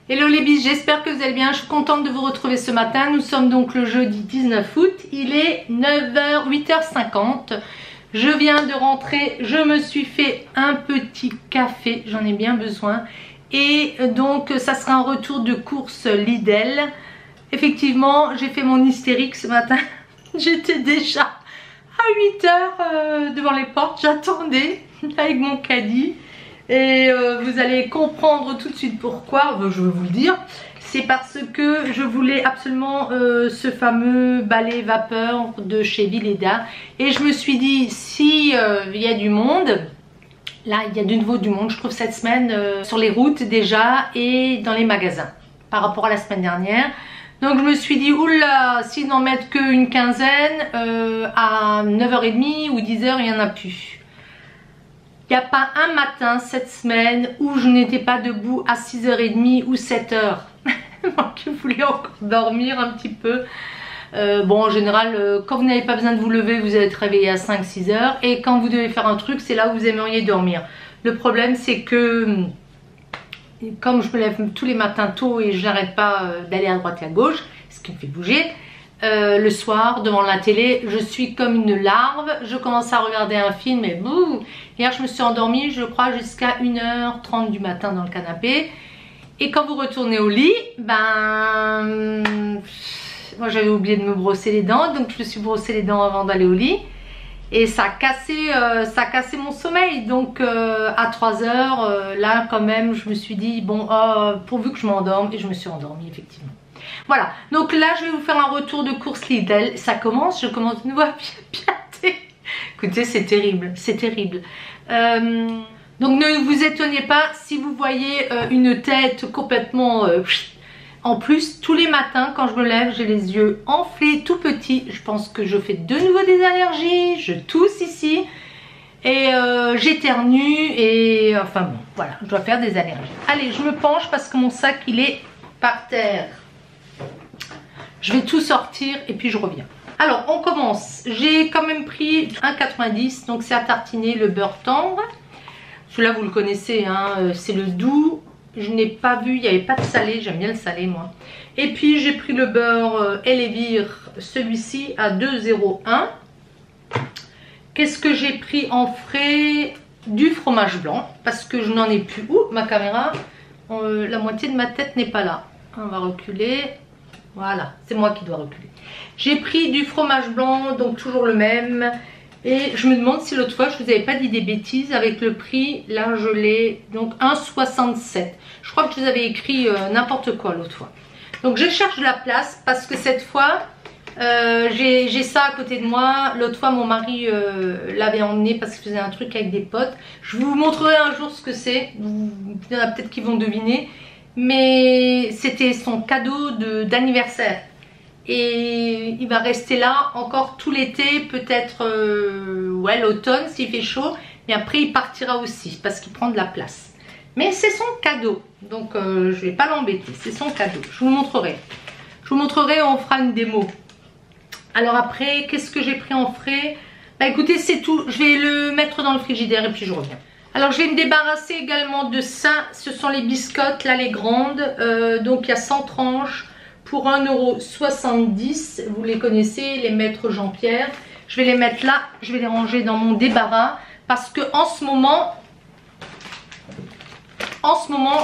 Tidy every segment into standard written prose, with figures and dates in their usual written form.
Hello les bis, j'espère que vous allez bien, je suis contente de vous retrouver ce matin. Nous sommes donc le jeudi 19 août, il est 8h50. Je viens de rentrer, je me suis fait un petit café, j'en ai bien besoin. Et donc ça sera un retour de course Lidl. Effectivement, j'ai fait mon hystérique ce matin. J'étais déjà à 8h devant les portes, j'attendais avec mon caddie. Et vous allez comprendre tout de suite pourquoi, je vais vous le dire. C'est parce que je voulais absolument ce fameux balai vapeur de chez Vileda. Et je me suis dit, si il y a du monde, là il y a de nouveau du monde, je trouve cette semaine sur les routes déjà et dans les magasins par rapport à la semaine dernière. Donc je me suis dit, oula, s'ils n'en mettent qu'une quinzaine, à 9h30 ou 10h, il n'y en a plus. Il n'y a pas un matin cette semaine où je n'étais pas debout à 6h30 ou 7h. Moi qui voulais encore dormir un petit peu. Bon, en général, quand vous n'avez pas besoin de vous lever, vous allez être réveillé à 5-6h. Et quand vous devez faire un truc, c'est là où vous aimeriez dormir. Le problème, c'est que comme je me lève tous les matins tôt et je n'arrête pas d'aller à droite et à gauche, ce qui me fait bouger, le soir devant la télé je suis comme une larve, je commence à regarder un film et boum. Hier je me suis endormie je crois jusqu'à 1h30 du matin dans le canapé. Et quand vous retournez au lit, ben moi j'avais oublié de me brosser les dents, donc je me suis brossé les dents avant d'aller au lit. Et ça a cassé mon sommeil. Donc à 3h, là quand même je me suis dit bon, pourvu que je m'endorme. Et je me suis endormie effectivement. Voilà, donc là je vais vous faire un retour de course Lidl. Ça commence, je commence de nouveau à piater. Écoutez, c'est terrible, c'est terrible. Donc ne vous étonnez pas si vous voyez une tête complètement... En plus, tous les matins quand je me lève, j'ai les yeux enflés, tout petits. Je pense que je fais de nouveau des allergies, je tousse ici. Et j'éternue et... Enfin bon, voilà, je dois faire des allergies. Allez, je me penche parce que mon sac il est par terre. Je vais tout sortir et puis je reviens. Alors on commence. J'ai quand même pris 1,90 donc c'est à tartiner le beurre tendre. Celui-là vous le connaissez, hein, c'est le doux. Je n'ai pas vu, il n'y avait pas de salé, j'aime bien le salé moi. Et puis j'ai pris le beurre Elevir, celui-ci à 2,01. Qu'est-ce que j'ai pris en frais? Du fromage blanc parce que je n'en ai plus. Ouh, ma caméra, la moitié de ma tête n'est pas là. On va reculer. Voilà, c'est moi qui dois reculer. J'ai pris du fromage blanc, donc toujours le même. Et je me demande si l'autre fois je vous avais pas dit des bêtises avec le prix. Là je l'ai, donc 1,67. Je crois que je vous avais écrit n'importe quoi l'autre fois. Donc je cherche de la place parce que cette fois j'ai ça à côté de moi. L'autre fois mon mari l'avait emmené parce qu'il faisait un truc avec des potes. Je vous montrerai un jour ce que c'est. Il y en a peut-être qui vont deviner. Mais c'était son cadeau d'anniversaire. Et il va rester là encore tout l'été, peut-être ouais, l'automne s'il fait chaud. Mais après il partira aussi parce qu'il prend de la place. Mais c'est son cadeau. Donc je ne vais pas l'embêter, c'est son cadeau. Je vous montrerai. Je vous montrerai, on fera une démo. Alors après, qu'est-ce que j'ai pris en frais? Bah écoutez, c'est tout. Je vais le mettre dans le frigidaire et puis je reviens. Alors je vais me débarrasser également de ça. Ce sont les biscottes, là les grandes. Donc il y a 100 tranches pour 1,70 €. Vous les connaissez, les maîtres Jean-Pierre. Je vais les mettre là, je vais les ranger dans mon débarras. Parce que en ce moment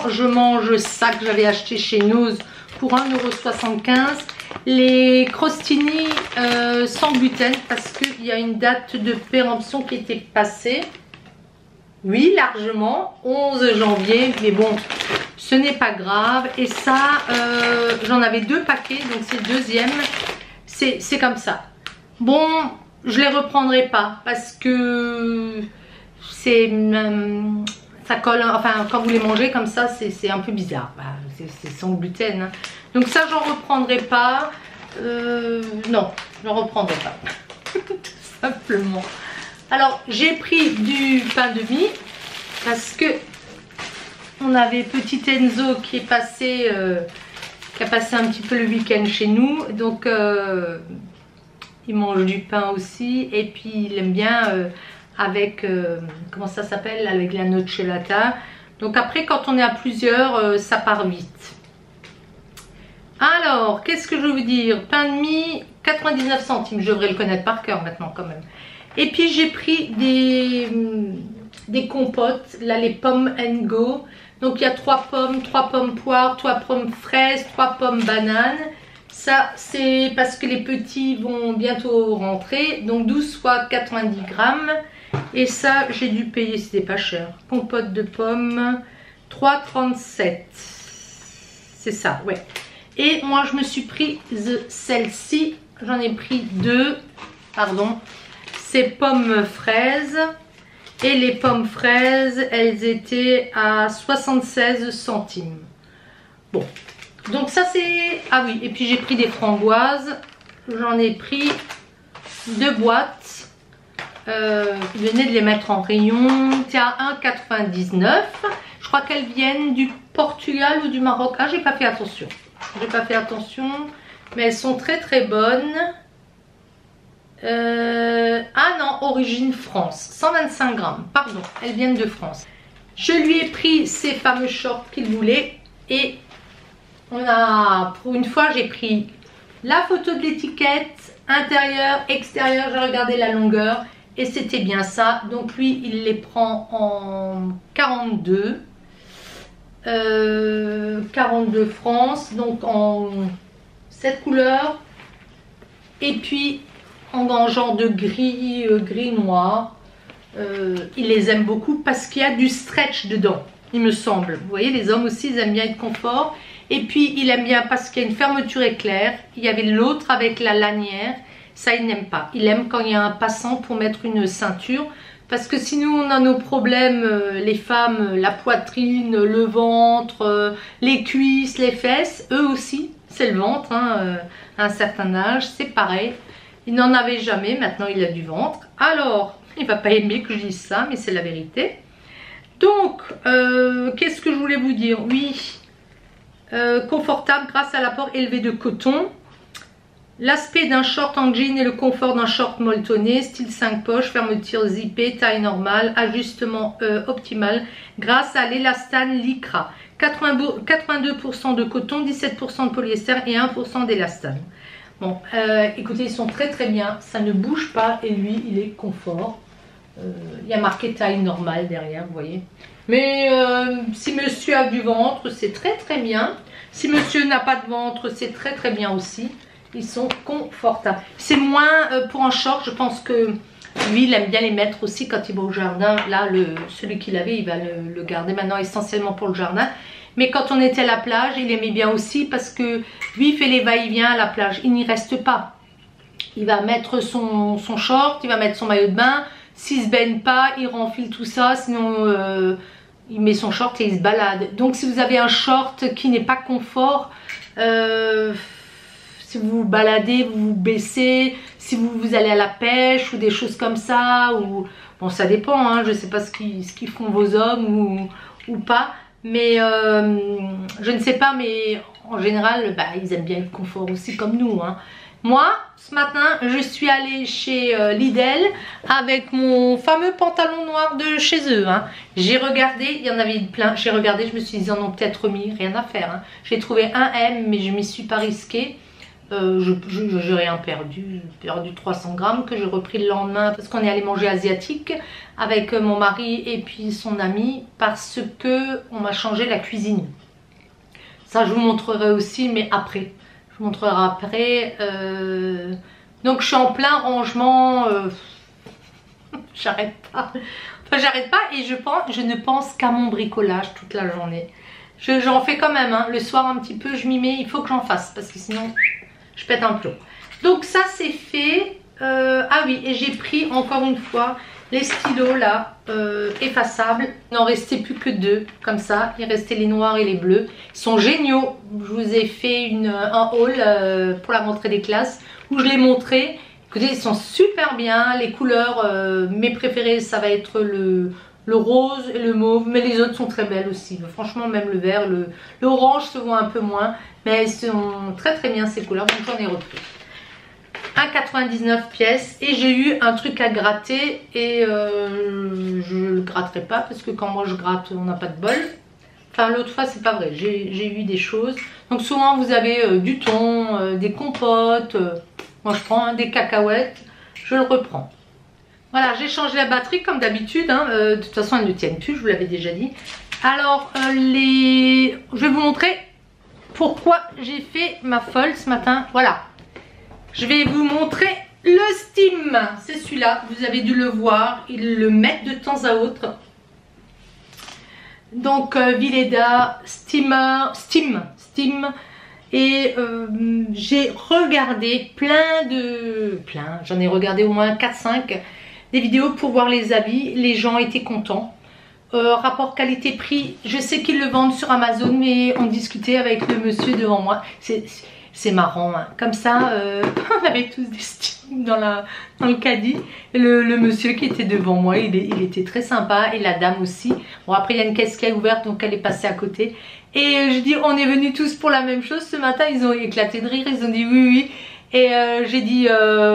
je mange ça que j'avais acheté chez Noz pour 1,75 €. Les crostini sans gluten parce qu'il y a une date de péremption qui était passée. Oui, largement, 11 janvier, mais bon, ce n'est pas grave. Et ça, j'en avais 2 paquets, donc c'est le deuxième. C'est comme ça. Bon, je les reprendrai pas parce que c'est... ça colle, enfin, quand vous les mangez comme ça, c'est un peu bizarre. Bah, c'est sans gluten. Hein. Donc ça, j'en reprendrai pas. Non, j'en reprendrai pas. Tout simplement. Alors j'ai pris du pain de mie parce que on avait petit Enzo qui est passé, qui a passé un petit peu le week-end chez nous, donc il mange du pain aussi et puis il aime bien avec comment ça s'appelle, avec la nocciolata. Donc après quand on est à plusieurs ça part vite. Alors, qu'est-ce que je veux vous dire? Pain de mie, 99 centimes. Je devrais le connaître par cœur maintenant quand même. Et puis j'ai pris des compotes. Là, les pommes and go. Donc il y a 3 pommes poires, 3 pommes fraises, 3 pommes bananes. Ça, c'est parce que les petits vont bientôt rentrer. Donc 12 fois 90 grammes. Et ça, j'ai dû payer, c'était pas cher. Compote de pommes, 3,37. C'est ça, ouais. Et moi, je me suis pris celle-ci. J'en ai pris 2. Pardon. C'est pommes fraises. Et les pommes fraises, elles étaient à 76 centimes. Bon. Donc ça, c'est... Ah oui, et puis j'ai pris des framboises. J'en ai pris 2 boîtes. Vous venez de les mettre en rayon. C'est à 1,99. Je crois qu'elles viennent du Portugal ou du Maroc. Ah, j'ai pas fait attention. J'ai pas fait attention. Mais elles sont très très bonnes. Ah non, origine France. 125 grammes. Pardon, elles viennent de France. Je lui ai pris ces fameux shorts qu'il voulait. Et on a, pour une fois, j'ai pris la photo de l'étiquette. Intérieur, extérieur, j'ai regardé la longueur. Et c'était bien ça. Donc lui, il les prend en 42. 42 France. Donc en cette couleur. Et puis en genre de gris, gris noir. Il les aime beaucoup parce qu'il y a du stretch dedans, il me semble. Vous voyez, les hommes aussi, ils aiment bien être confort. Et puis il aime bien parce qu'il y a une fermeture éclair. Il y avait l'autre avec la lanière. Ça, il n'aime pas. Il aime quand il y a un passant pour mettre une ceinture. Parce que sinon, on a nos problèmes, les femmes, la poitrine, le ventre, les cuisses, les fesses. Eux aussi, c'est le ventre, hein, à un certain âge. C'est pareil. Il n'en avait jamais. Maintenant, il a du ventre. Alors, il ne va pas aimer que je dise ça, mais c'est la vérité. Donc, qu'est-ce que je voulais vous dire? Oui, confortable grâce à l'apport élevé de coton. L'aspect d'un short en jean et le confort d'un short molletonné, style 5 poches, fermeture zippée, taille normale, ajustement optimal grâce à l'élastane Lycra. 82% de coton, 17% de polyester et 1% d'élastane. Bon, écoutez, ils sont très très bien, ça ne bouge pas et lui, il est confort. Il y a marqué taille normale derrière, vous voyez. Mais si monsieur a du ventre, c'est très très bien. Si monsieur n'a pas de ventre, c'est très très bien aussi. Ils sont confortables. C'est moins pour un short, je pense que lui, il aime bien les mettre aussi quand il va au jardin. Là, celui qu'il avait, il va le garder maintenant essentiellement pour le jardin. Mais quand on était à la plage, il aimait bien aussi parce que lui, il fait les va-et-vient à la plage. Il n'y reste pas. Il va mettre son short, il va mettre son maillot de bain. S'il ne se baigne pas, il renfile tout ça. Sinon, il met son short et il se balade. Donc, si vous avez un short qui n'est pas confort... si vous vous baladez, vous vous baissez, si vous allez à la pêche ou des choses comme ça, ou bon, ça dépend, hein, je ne sais pas ce qu'ils font vos hommes ou pas, mais je ne sais pas, mais en général, bah, ils aiment bien le confort aussi comme nous, hein. Moi, ce matin, je suis allée chez Lidl avec mon fameux pantalon noir de chez eux, hein. J'ai regardé, il y en avait plein, j'ai regardé, je me suis dit, ils en ont peut-être remis, rien à faire, hein. J'ai trouvé un M, mais je ne m'y suis pas risquée. J'ai rien perdu, j'ai perdu 300 grammes que j'ai repris le lendemain parce qu'on est allé manger asiatique avec mon mari et puis son ami parce que on m'a changé la cuisine. Ça je vous montrerai aussi, mais après. Je vous montrerai après. Donc je suis en plein rangement. J'arrête pas. Enfin j'arrête pas et je ne pense qu'à mon bricolage toute la journée. J'en fais quand même, hein. Le soir un petit peu je m'y mets, il faut que j'en fasse parce que sinon... je pète un plomb. Donc ça c'est fait. Ah oui, et j'ai pris encore une fois les stylos là, effaçables. Il n'en restait plus que 2, comme ça. Il restait les noirs et les bleus. Ils sont géniaux. Je vous ai fait un haul pour la rentrée des classes où je les montrais. Écoutez, ils sont super bien. Les couleurs, mes préférées, ça va être le rose et le mauve, mais les autres sont très belles aussi. Franchement, même le vert, le orange se voit un peu moins, mais elles sont très très bien ces couleurs, donc j'en ai repris. 1,99 pièces et j'ai eu un truc à gratter et je le gratterai pas parce que quand moi je gratte, on n'a pas de bol. Enfin, l'autre fois, c'est pas vrai. J'ai eu des choses. Donc, souvent, vous avez du thon, des compotes. Moi, je prends des cacahuètes. Je le reprends. Voilà, j'ai changé la batterie comme d'habitude. Hein. De toute façon, elles ne tiennent plus. Je vous l'avais déjà dit. Alors, je vais vous montrer pourquoi j'ai fait ma folle ce matin. Voilà. Je vais vous montrer le steam. C'est celui-là. Vous avez dû le voir. Ils le mettent de temps à autre. Donc Vileda, Steam, et j'ai regardé j'en ai regardé au moins 4-5 des vidéos pour voir les avis. Les gens étaient contents. Rapport qualité-prix, je sais qu'ils le vendent sur Amazon, mais on discutait avec le monsieur devant moi. C'est marrant, hein. Comme ça, on avait tous des steams dans le caddie. Le monsieur qui était devant moi, il était très sympa, et la dame aussi. Bon, après il y a une caisse qui est ouverte, donc elle est passée à côté. Et je dis, on est venus tous pour la même chose ce matin. Ils ont éclaté de rire, ils ont dit oui, oui. Et j'ai dit,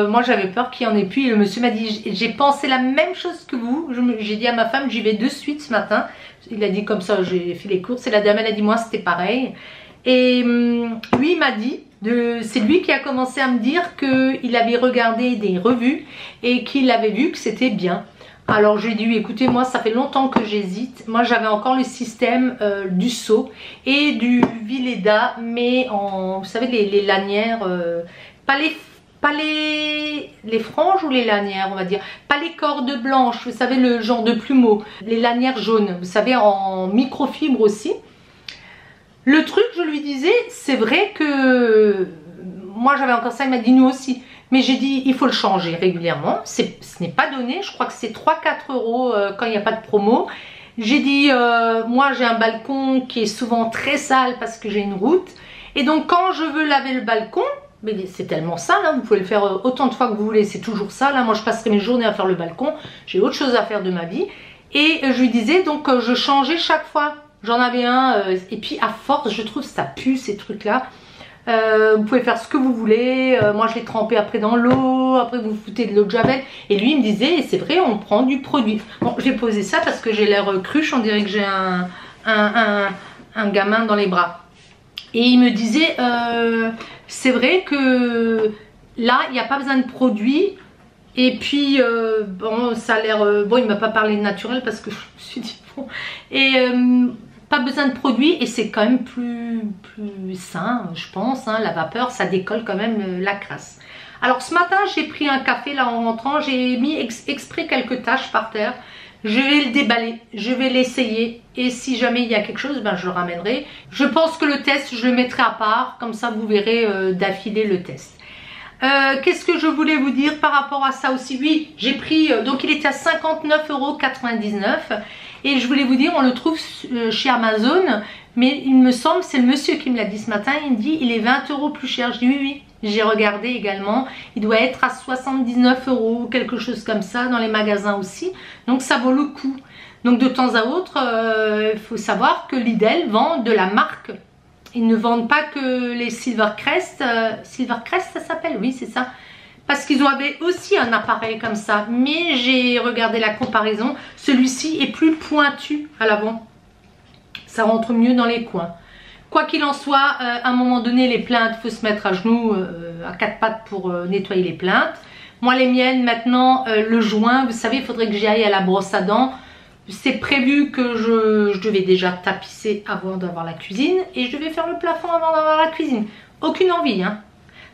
moi j'avais peur qu'il n'y en ait plus. Et le monsieur m'a dit, j'ai pensé la même chose que vous. J'ai dit à ma femme, j'y vais de suite ce matin. Il a dit comme ça, j'ai fait les courses. Et la dame, elle a dit, moi c'était pareil. Et lui, il m'a dit, c'est lui qui a commencé à me dire qu'il avait regardé des revues et qu'il avait vu que c'était bien. Alors j'ai dit, écoutez, moi ça fait longtemps que j'hésite. Moi j'avais encore le système du seau et du Vileda, mais en, vous savez, les lanières, pas les franges ou les lanières, on va dire, pas les cordes blanches, vous savez, le genre de plumeau, les lanières jaunes, vous savez, en microfibre aussi. Le truc, je lui disais, c'est vrai que moi j'avais encore ça, il m'a dit nous aussi. Mais j'ai dit, il faut le changer régulièrement. Ce n'est pas donné, je crois que c'est 3-4 euros quand il n'y a pas de promo. J'ai dit, moi j'ai un balcon qui est souvent très sale parce que j'ai une route. Et donc quand je veux laver le balcon, mais c'est tellement sale, hein, vous pouvez le faire autant de fois que vous voulez, c'est toujours sale. Hein. Moi je passerai mes journées à faire le balcon, j'ai autre chose à faire de ma vie. Et je lui disais, donc je changeais chaque fois. J'en avais un, et puis à force, je trouve ça pue ces trucs-là. Vous pouvez faire ce que vous voulez. Moi, je l'ai trempé après dans l'eau. Après, vous foutez de l'eau de javel. Et lui, il me disait, c'est vrai, on prend du produit. Bon, j'ai posé ça parce que j'ai l'air cruche. On dirait que j'ai un gamin dans les bras. Et il me disait, c'est vrai que là, il n'y a pas besoin de produit. Et puis, bon, ça a l'air... bon, il ne m'a pas parlé de naturel parce que je me suis dit, bon... Et... pas besoin de produits et c'est quand même plus sain, je pense, hein, la vapeur, ça décolle quand même la crasse. Alors ce matin, j'ai pris un café là en rentrant, j'ai mis exprès quelques taches par terre. Je vais le déballer, je vais l'essayer et si jamais il y a quelque chose, ben, je le ramènerai. Je pense que le test, je le mettrai à part, comme ça vous verrez d'affilée le test. Qu'est-ce que je voulais vous dire par rapport à ça aussi? Oui, j'ai pris, donc il était à 59,99 € et je voulais vous dire, on le trouve chez Amazon, mais il me semble, c'est le monsieur qui me l'a dit ce matin, il me dit il est 20 € plus cher. Je dis oui, oui, j'ai regardé également, il doit être à 79 €, quelque chose comme ça, dans les magasins aussi, donc ça vaut le coup. Donc de temps à autre, il faut savoir que Lidl vend de la marque. Ils ne vendent pas que les Silvercrest. Silvercrest, ça s'appelle? Oui, c'est ça. Parce qu'ils avaient aussi un appareil comme ça. Mais j'ai regardé la comparaison. Celui-ci est plus pointu à l'avant. Ça rentre mieux dans les coins. Quoi qu'il en soit, à un moment donné, les plaintes, il faut se mettre à genoux, à quatre pattes pour nettoyer les plaintes. Moi, les miennes, maintenant, le joint, vous savez, il faudrait que j'y aille à la brosse à dents. C'est prévu que je devais déjà tapisser avant d'avoir la cuisine et je devais faire le plafond avant d'avoir la cuisine. Aucune envie, hein.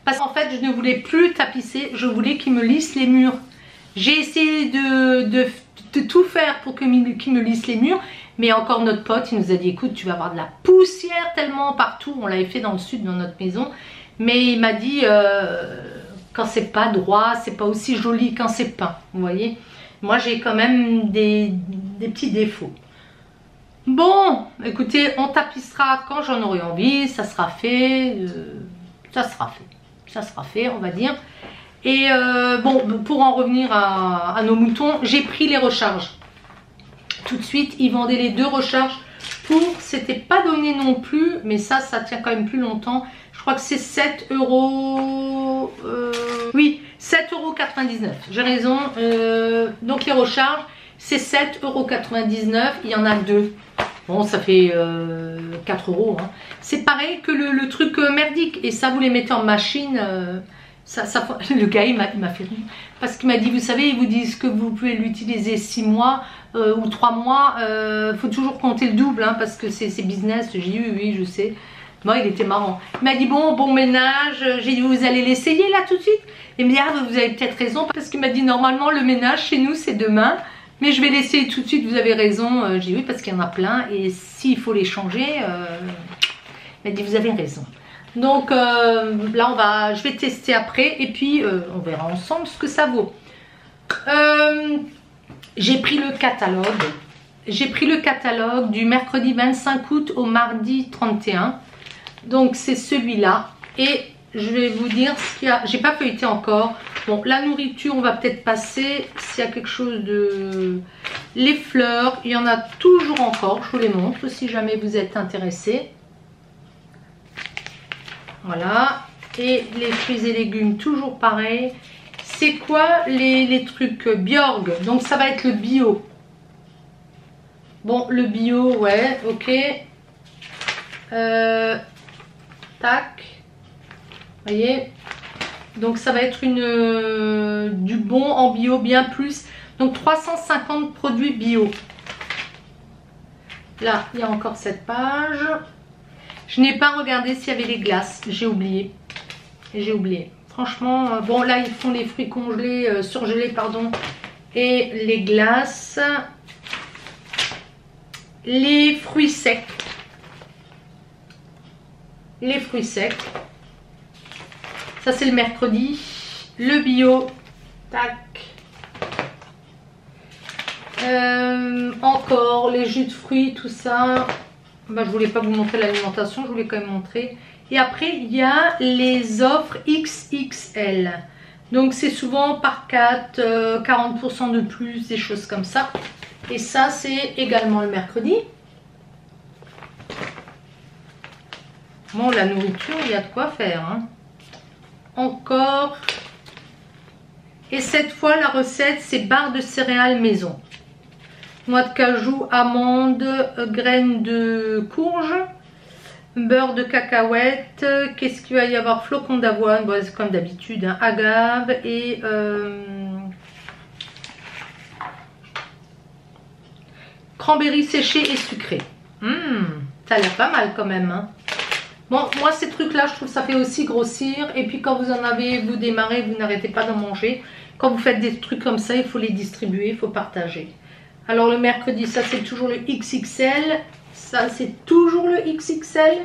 Parce qu'en fait, je ne voulais plus tapisser, je voulais qu'il me lisse les murs. J'ai essayé de tout faire pour qu'il me lisse les murs, mais encore notre pote, il nous a dit, écoute, tu vas avoir de la poussière tellement partout. On l'avait fait dans le sud, dans notre maison, mais il m'a dit, quand c'est pas droit, c'est pas aussi joli quand c'est peint, vous voyez. Moi, j'ai quand même des petits défauts. Bon, écoutez, on tapissera quand j'en aurai envie. Ça sera fait. Ça sera fait. Ça sera fait, on va dire. Et bon, pour en revenir à nos moutons, j'ai pris les recharges. Tout de suite, ils vendaient les 2 recharges pour... C'était pas donné non plus, mais ça tient quand même plus longtemps. Je crois que c'est 7 €... oui, 7,99 €. J'ai raison. Donc les recharges, c'est 7,99 €. Il y en a 2. Bon, ça fait 4 euros. Hein. C'est pareil que le truc merdique. Et ça, vous les mettez en machine. Le gars, il m'a fait rire. Parce qu'il m'a dit, vous savez, ils vous disent que vous pouvez l'utiliser 6 mois ou 3 mois. Faut toujours compter le double, hein, parce que c'est business. J'ai dit, oui, je sais. Moi, il était marrant. Il m'a dit, bon ménage. J'ai dit, vous allez l'essayer là tout de suite. Il me dit, ah, vous avez peut-être raison. Parce qu'il m'a dit, normalement, le ménage chez nous, c'est demain. Mais je vais l'essayer tout de suite, vous avez raison. J'ai dit, oui, parce qu'il y en a plein. Et s'il faut les changer, il m'a dit, vous avez raison. Donc là, je vais tester après. Et puis, on verra ensemble ce que ça vaut. J'ai pris le catalogue. J'ai pris le catalogue du mercredi 25 août au mardi 31. Donc c'est celui-là. Et je vais vous dire ce qu'il y a. J'ai pas feuilleté encore. Bon, la nourriture, on va peut-être passer. S'il y a quelque chose de... Les fleurs, il y en a toujours encore. Je vous les montre si jamais vous êtes intéressés. Voilà. Et les fruits et légumes, toujours pareil. C'est quoi les trucs Bjorg? Donc ça va être le bio. Bon, le bio, ouais, ok. Tac. Vous voyez? Donc ça va être du bon en bio, bien plus. Donc 350 produits bio. Là, il y a encore cette page. Je n'ai pas regardé s'il y avait les glaces. J'ai oublié. J'ai oublié. Franchement, bon là, ils font les fruits congelés, surgelés, pardon. Et les glaces. Les fruits secs. Les fruits secs. Ça c'est le mercredi. Le bio. Tac. Encore les jus de fruits, tout ça. Bah, je voulais pas vous montrer l'alimentation, je voulais quand même montrer. Et après il y a les offres XXL. Donc c'est souvent par 4, 40% de plus, des choses comme ça. Et ça c'est également le mercredi. Bon, la nourriture, il y a de quoi faire, hein. Encore. Et cette fois la recette c'est barre de céréales maison. Noix de cajou, amandes, graines de courge, beurre de cacahuète. Qu'est-ce qu'il va y avoir? Flocons d'avoine, bon, c'est comme d'habitude, hein, agave et cranberry séché et sucré. Ça a l'air pas mal quand même, hein. Bon, moi ces trucs là je trouve ça fait aussi grossir. Et puis quand vous en avez, vous démarrez, vous n'arrêtez pas d'en manger. Quand vous faites des trucs comme ça, il faut les distribuer, il faut partager. Alors le mercredi, ça c'est toujours le XXL. Ça c'est toujours le XXL.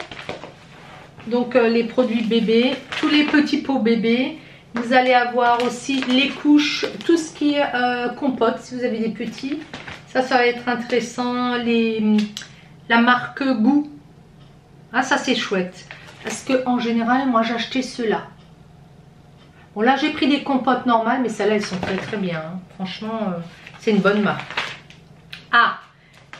Donc les produits bébés, tous les petits pots bébés. Vous allez avoir aussi les couches, tout ce qui est compote si vous avez des petits. Ça va être intéressant. La marque Goût. Ah, ça c'est chouette. Parce que en général, moi j'achetais ceux-là. Bon là j'ai pris des compotes normales, mais celles-là elles sont très très bien, hein. Franchement c'est une bonne marque. Ah,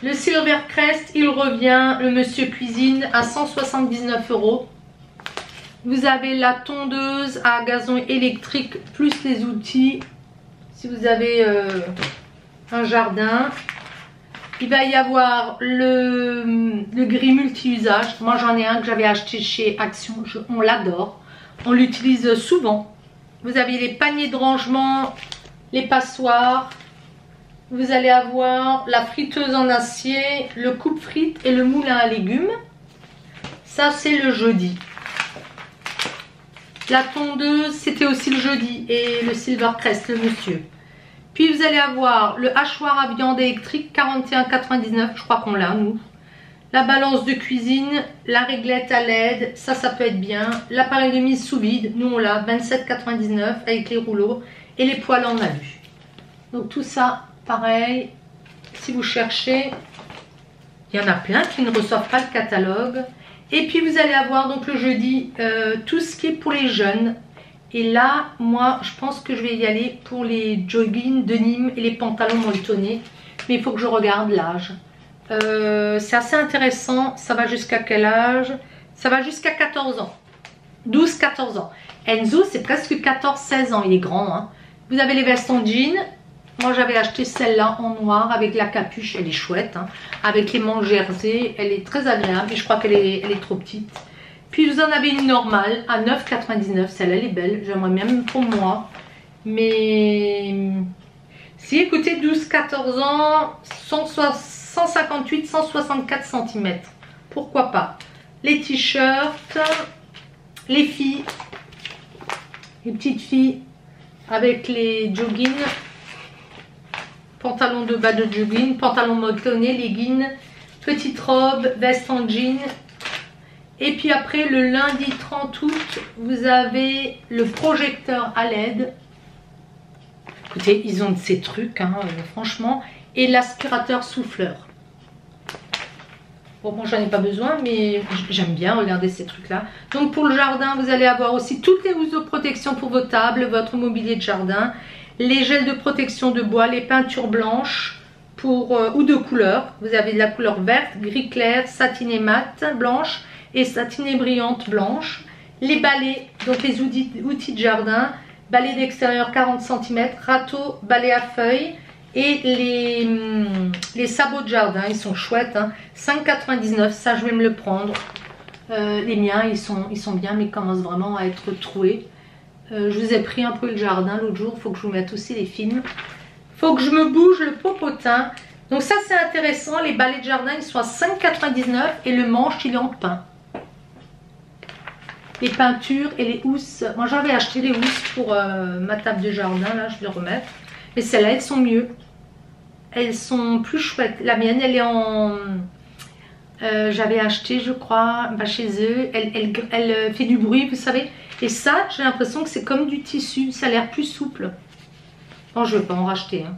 le Silvercrest il revient, le Monsieur Cuisine à 179 €. Vous avez la tondeuse à gazon électrique plus les outils si vous avez un jardin. Il va y avoir le gris multi-usage. Moi j'en ai un que j'avais acheté chez Action, on l'adore, on l'utilise souvent. Vous avez les paniers de rangement, les passoires. Vous allez avoir la friteuse en acier, le coupe-frites et le moulin à légumes. Ça c'est le jeudi. La tondeuse c'était aussi le jeudi et le Silvercrest, le monsieur. Puis vous allez avoir le hachoir à viande électrique 41,99 €, je crois qu'on l'a nous. La balance de cuisine, la réglette à LED, ça peut être bien. L'appareil de mise sous vide, nous on l'a 27,99 € avec les rouleaux et les poêles en alu. Donc tout ça pareil, si vous cherchez, il y en a plein qui ne reçoivent pas le catalogue. Et puis vous allez avoir donc le jeudi tout ce qui est pour les jeunes. Et là, moi, je pense que je vais y aller pour les joggings de Nîmes et les pantalons molletonnés. Mais il faut que je regarde l'âge. C'est assez intéressant. Ça va jusqu'à quel âge? Ça va jusqu'à 14 ans. 12-14 ans. Enzo, c'est presque 14-16 ans. Il est grand, hein. Vous avez les vestes en jean. Moi j'avais acheté celle-là en noir avec la capuche, elle est chouette, hein, avec les manches jersey, elle est très agréable, mais je crois qu'elle est trop petite. Puis vous en avez une normale à 9,99 €, celle-là elle est belle, j'aimerais même pour moi. Mais si, écoutez, 12-14 ans, 158-164 cm, pourquoi pas. Les t-shirts, les filles, les petites filles avec les joggings, pantalon de bas de jogging, pantalon molletonné, leggings, petite robe, veste en jean. Et puis après, le lundi 30 août, vous avez le projecteur à LED. Écoutez, ils ont de ces trucs, hein, franchement. Et l'aspirateur souffleur. Bon, moi, j'en ai pas besoin, mais j'aime bien regarder ces trucs-là. Donc, pour le jardin, vous allez avoir aussi toutes les housses de protection pour vos tables, votre mobilier de jardin, les gels de protection de bois, les peintures blanches ou de couleur. Vous avez de la couleur verte, gris clair, satinée mat, blanche et satinée brillante blanche. Les balais, donc les outils de jardin, balai d'extérieur 40 cm, râteau, balai à feuilles et les sabots de jardin, ils sont chouettes, hein. 5,99 €, ça je vais me le prendre. Les miens ils sont bien mais ils commencent vraiment à être troués. Je vous ai pris un peu le jardin l'autre jour, il faut que je vous mette aussi les films. Il faut que je me bouge le popotin. Donc ça c'est intéressant, les balais de jardin ils sont à 5,99 € et le manche il est en pin. Les peintures et les housses. Moi j'avais acheté les housses pour ma table de jardin, là je vais remettre. Mais celles-là elles sont mieux. Elles sont plus chouettes. La mienne elle est en... j'avais acheté je crois chez eux. Elle fait du bruit vous savez. Et ça j'ai l'impression que c'est comme du tissu. Ça a l'air plus souple. Non je ne vais pas en racheter. Hein.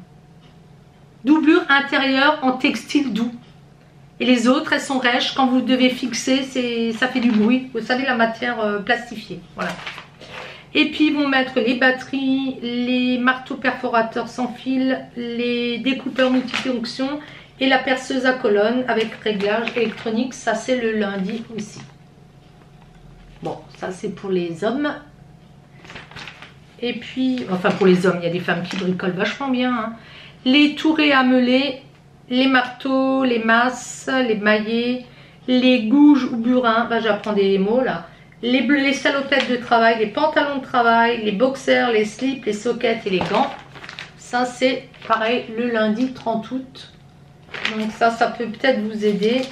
Doublure intérieure en textile doux. Et les autres, elles sont rêches. Quand vous devez fixer, ça fait du bruit. Vous savez, la matière plastifiée. Voilà. Et puis, ils vont mettre les batteries, les marteaux perforateurs sans fil, les découpeurs multifonction et la perceuse à colonne avec réglage électronique. Ça, c'est le lundi aussi. Bon, ça, c'est pour les hommes. Et puis, enfin, pour les hommes, il y a des femmes qui bricolent vachement bien. Hein. Les tourets à meuler. Les marteaux, les masses, les maillets, les gouges ou burins, j'apprends des mots là. Les salopettes de travail, les pantalons de travail, les boxers, les slips, les sockets et les gants. Ça c'est pareil le lundi 30 août. Donc ça peut peut-être vous aider.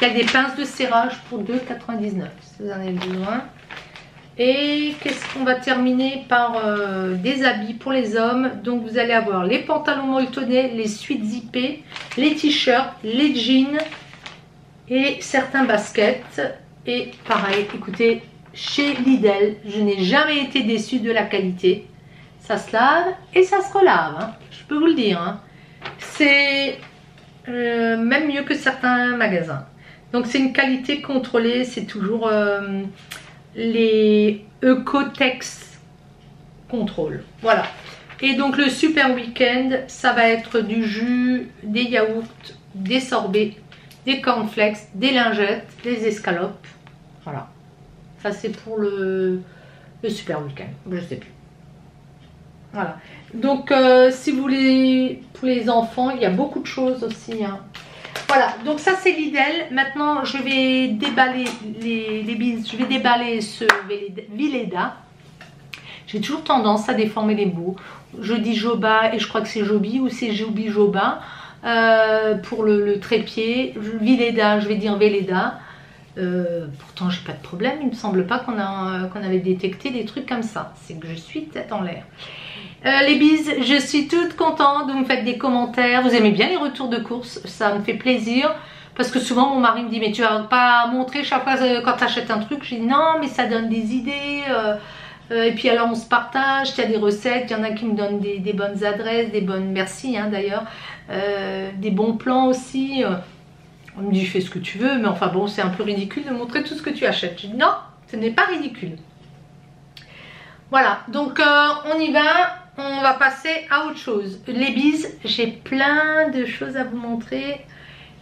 Il y a des pinces de serrage pour 2,99 € si vous en avez besoin. Et qu'est-ce qu'on va terminer par des habits pour les hommes. Donc vous allez avoir les pantalons molletonnés, les suites zippées, les t-shirts, les jeans et certains baskets. Et pareil, écoutez, chez Lidl, je n'ai jamais été déçue de la qualité. Ça se lave et ça se relave, hein, je peux vous le dire. Hein. C'est même mieux que certains magasins. Donc c'est une qualité contrôlée, c'est toujours... les Ecotex Control. Voilà. Et donc le super week-end, ça va être du jus, des yaourts, des sorbets, des cornflakes, des lingettes, des escalopes. Voilà. Ça c'est pour le super week-end. Je sais plus. Voilà. Donc si vous voulez, pour les enfants, il y a beaucoup de choses aussi. Hein. Voilà, donc ça c'est Lidl. Maintenant je vais déballer les bises. Je vais déballer ce Vileda. J'ai toujours tendance à déformer les mots. Je dis Joba et je crois que c'est Joby ou c'est Joby Joba. Pour le trépied. Vileda, je vais dire Véleda. Pourtant j'ai pas de problème. Il me semble pas qu'on avait détecté des trucs comme ça. C'est que je suis tête en l'air. Les bises, je suis toute contente, vous me faites des commentaires, vous aimez bien les retours de course, ça me fait plaisir parce que souvent mon mari me dit mais tu vas pas montrer chaque fois quand tu achètes un truc. Je dis non mais ça donne des idées et puis alors on se partage, il y a des recettes, il y en a qui me donnent des bonnes adresses, des bonnes, merci hein, d'ailleurs, des bons plans aussi. On me dit fais ce que tu veux mais enfin bon c'est un peu ridicule de montrer tout ce que tu achètes. Je dis non, ce n'est pas ridicule. Voilà, donc on y va. On va passer à autre chose. Les bises, j'ai plein de choses à vous montrer.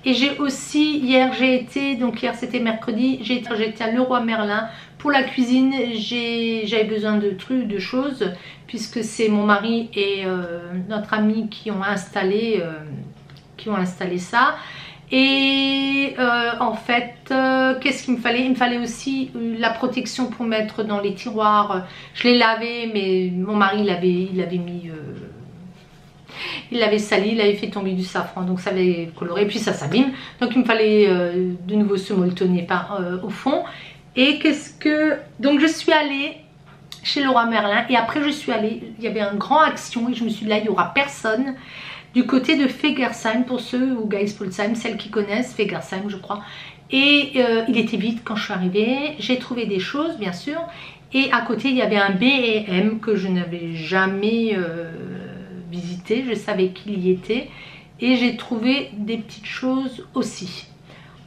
Et j'ai aussi, hier j'ai été, donc hier c'était mercredi, j'ai été à Leroy Merlin Pour la cuisine, j'avais besoin de trucs, de choses, puisque c'est mon mari et notre ami qui ont installé ça. Et en fait, qu'est-ce qu'il me fallait? Il me fallait aussi la protection pour mettre dans les tiroirs. Je l'ai lavé, mais mon mari il avait mis... il l'avait sali, il avait fait tomber du safran, donc ça avait coloré, puis ça s'abîme. Donc il me fallait de nouveau se molletonner au fond. Et donc je suis allée chez Leroy Merlin, et après je suis allée, il y avait un grand action, et je me suis dit là, il n'y aura personne. Du côté de Fegersheim, pour ceux, ou Geispolsheim, celles qui connaissent, Fegersheim je crois. Et il était vide quand je suis arrivée, j'ai trouvé des choses bien sûr. Et à côté il y avait un B&M que je n'avais jamais visité, je savais qu'il y était. Et j'ai trouvé des petites choses aussi.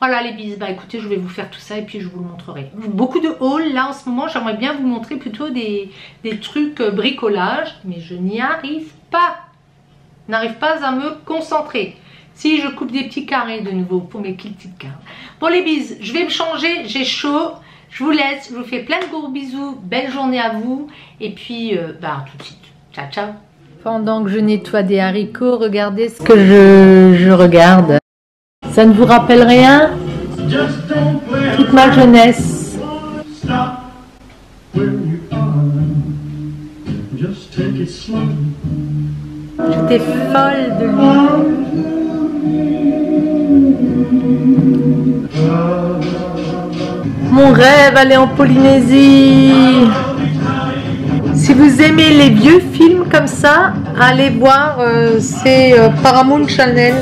Voilà les bises, bah écoutez, je vais vous faire tout ça et puis je vous le montrerai. Beaucoup de hauls là en ce moment, j'aimerais bien vous montrer plutôt des trucs bricolage, mais je n'y arrive pas. N'arrive pas à me concentrer. Si je coupe des petits carrés de nouveau pour mes petites cartes. Bon les bises, je vais me changer, j'ai chaud. Je vous laisse, je vous fais plein de gros bisous. Belle journée à vous. Et puis, bah tout de suite. Ciao, ciao. Pendant que je nettoie des haricots, regardez ce que je regarde. Ça ne vous rappelle rien? Toute ma jeunesse. J'étais folle de lui. Mon rêve, aller en Polynésie. Si vous aimez les vieux films comme ça, allez voir, c'est Paramount Channel.